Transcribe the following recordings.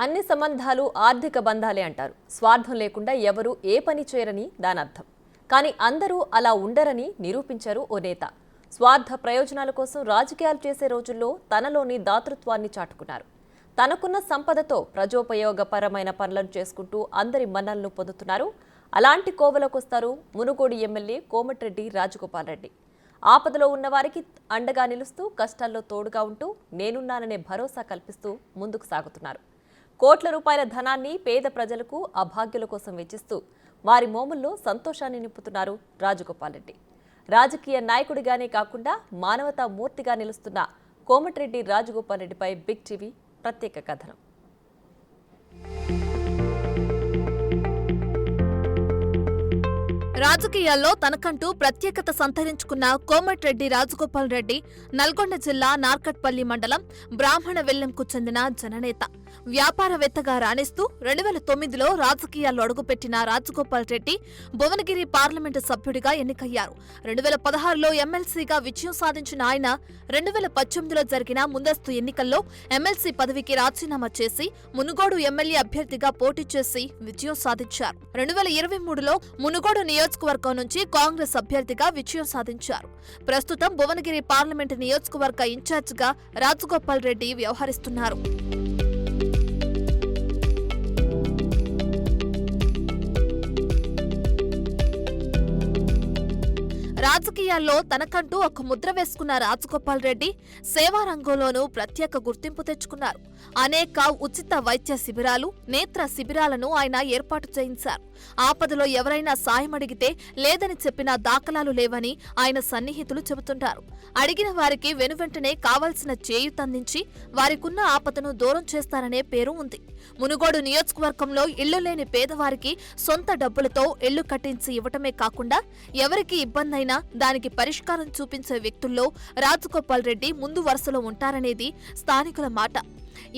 అన్ని సంబంధాలు ఆర్థిక బంధాలే అంటారు. స్వార్థం లేకుండా ఎవరు ఏ పని చేయరని దాని అర్థం. కానీ అందరూ అలా ఉండరని నిరూపించారు ఓ నేత. స్వార్థ ప్రయోజనాల కోసం రాజకీయాలు చేసే రోజుల్లో తనలోని దాతృత్వాన్ని చాటుకున్నారు. తనకున్న సంపదతో ప్రజోపయోగపరమైన పనులను చేసుకుంటూ అందరి మన్ననలు పొందుతున్నారు. అలాంటి కోవలోకొస్తారు మునుగోడు ఎమ్మెల్యే కోమటిరెడ్డి రాజగోపాల్ రెడ్డి. ఆపదలో ఉన్నవారికి అండగా నిలుస్తూ కష్టాల్లో తోడుగా ఉంటూ నేనున్నాననే భరోసా కల్పిస్తూ ముందుకు సాగుతున్నారు. కోట్ల రూపాయల ధనాన్ని పేద ప్రజలకు అభాగ్యుల కోసం వెచ్చిస్తూ వారి మోముల్లో సంతోషాన్ని నింపుతున్నారు రాజగోపాల్ రెడ్డి. రాజకీయ నాయకుడిగానే కాకుండా మానవతా మూర్తిగా నిలుస్తున్న కోమటిరెడ్డి రాజగోపాల్ రెడ్డిపై బిగ్ టీవీ ప్రత్యేక కథనం. రాజకీయాల్లో తనకంటూ ప్రత్యేకత సంతరించుకున్న కోమటిరెడ్డి రాజగోపాల్ రెడ్డి నల్గొండ జిల్లా నార్కట్పల్లి మండలం బ్రాహ్మణవెల్లంకు చెందిన జననేత. వ్యాపారవేత్తగా రాణిస్తూ 2009లో రాజకీయాల్లో అడుగుపెట్టిన రాజగోపాల్ రెడ్డి భువనగిరి పార్లమెంటు సభ్యుడిగా ఎన్నికయ్యారు. 2016లో ఎమ్మెల్సీగా విజయం సాధించిన ఆయన 2018లో జరిగిన ముందస్తు ఎన్నికల్లో ఎమ్మెల్సీ పదవికి రాజీనామా చేసి మునుగోడు ఎమ్మెల్యే అభ్యర్థిగా పోటీ చేసి విజయం సాధించారు. 2023లో మునుగోడు నియోజకవర్గం నుంచి కాంగ్రెస్ అభ్యర్థిగా విజయం సాధించారు. ప్రస్తుతం భువనగిరి పార్లమెంటు నియోజకవర్గ ఇన్ఛార్జిగా రాజగోపాల్ రెడ్డి వ్యవహరిస్తున్నారు. రాజకీయాల్లో తనకంటూ ఒక ముద్ర వేసుకున్న రాజగోపాల్ రెడ్డి సేవా రంగంలోనూ ప్రత్యేక గుర్తింపు తెచ్చుకున్నారు. అనేక ఉచిత వైద్య శిబిరాలు, నేత్ర శిబిరాలను ఆయన ఏర్పాటు చేయించారు. ఆపదలో ఎవరైనా సాయం అడిగితే లేదని చెప్పిన దాఖలాలు లేవని ఆయన సన్నిహితులు చెబుతుంటారు. అడిగిన వారికి వెనువెంటనే కావాల్సిన చేయూతందించి వారికున్న ఆపదను దూరం చేస్తారనే పేరు ఉంది. మునుగోడు నియోజకవర్గంలో ఇళ్లు లేని పేదవారికి సొంత డబ్బులతో ఇళ్లు కట్టించి ఇవ్వటమే కాకుండా ఎవరికి ఇబ్బందైనా దానికి పరిష్కారం చూపించే వ్యక్తుల్లో రాజగోపాల్ రెడ్డి ముందు వరుసలో ఉంటారనేది స్థానికుల మాట.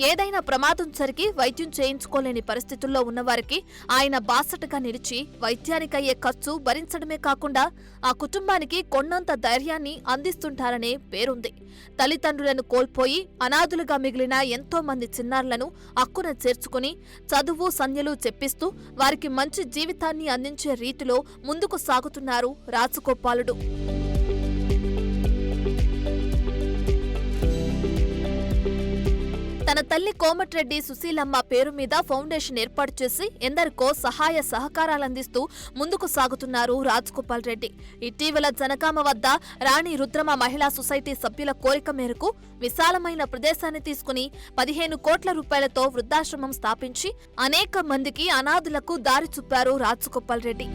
ఏదైనా ప్రమాదం జరిగి వైద్యం చేయించుకోలేని పరిస్థితుల్లో ఉన్నవారికి ఆయన బాసటగా నిలిచి వైద్యానికయ్యే ఖర్చు భరించడమే కాకుండా ఆ కుటుంబానికి కొన్నంత ధైర్యాన్ని అందిస్తుంటారనే పేరుంది. తల్లిదండ్రులను కోల్పోయి అనాథులుగా మిగిలిన ఎంతో మంది చిన్నారులను అక్కున చేర్చుకుని చదువు సంధ్యలు చెప్పిస్తూ వారికి మంచి జీవితాన్ని అందించే రీతిలో ముందుకు సాగుతున్నారు రాజగోపాలుడు. తన తల్లి కోమటిరెడ్డి సుశీలమ్మ పేరు మీద ఫౌండేషన్ ఏర్పాటు చేసి ఎందరికో సహాయ సహకారాలందిస్తూ ముందుకు సాగుతున్నారు రాజగోపాల్ రెడ్డి. ఇటీవల జనగామ వద్ద రాణి రుద్రమ మహిళా సొసైటీ సభ్యుల కోరిక మేరకు విశాలమైన ప్రదేశాన్ని తీసుకుని 15 కోట్ల రూపాయలతో వృద్ధాశ్రమం స్థాపించి అనేక మందికి అనాథులకు దారి చూపారు రాజగోపాల్ రెడ్డి.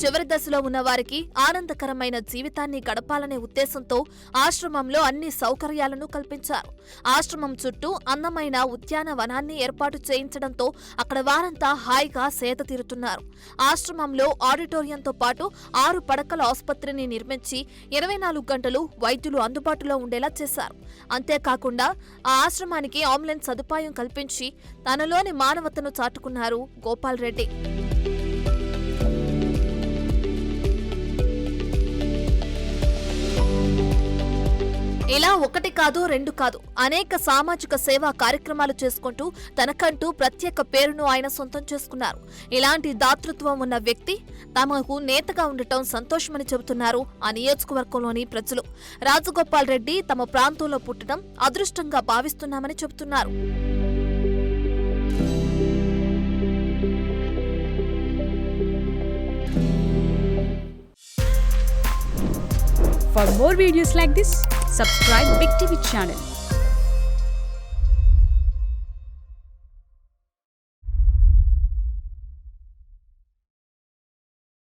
చివరి దశలో ఉన్న వారికి ఆనందకరమైన జీవితాన్ని గడపాలనే ఉద్దేశంతో ఆశ్రమంలో అన్ని సౌకర్యాలను కల్పించారు. ఆశ్రమం చుట్టూ అందమైన ఉద్యానవనాన్ని ఏర్పాటు చేయించడంతో అక్కడ వారంతా హాయిగా సేద తీరుతున్నారు. ఆశ్రమంలో ఆడిటోరియంతో పాటు 6 పడకల ఆసుపత్రిని నిర్మించి 24 గంటలు వైద్యులు అందుబాటులో ఉండేలా చేశారు. అంతేకాకుండా ఆ ఆశ్రమానికి అంబులెన్స్ సదుపాయం కల్పించి తనలోని మానవతను చాటుకున్నారు గోపాల్ రెడ్డి. ఇలా 1 కాదు 2 కాదు అనేక సామాజిక సేవా కార్యక్రమాలు చేసుకుంటూ తనకంటూ ప్రత్యేక పేరును ఆయన సొంతం చేసుకున్నారు. ఇలాంటి దాతృత్వం ఉన్న వ్యక్తి తమకు నేతగా ఉండటం సంతోషమని చెబుతున్నారు ఆ నియోజకవర్గంలోని ప్రజలు. రాజగోపాల్ రెడ్డి తమ ప్రాంతంలో పుట్టడం అదృష్టంగా భావిస్తున్నామని చెబుతున్నారు. For more videos like this, subscribe Big TV channel.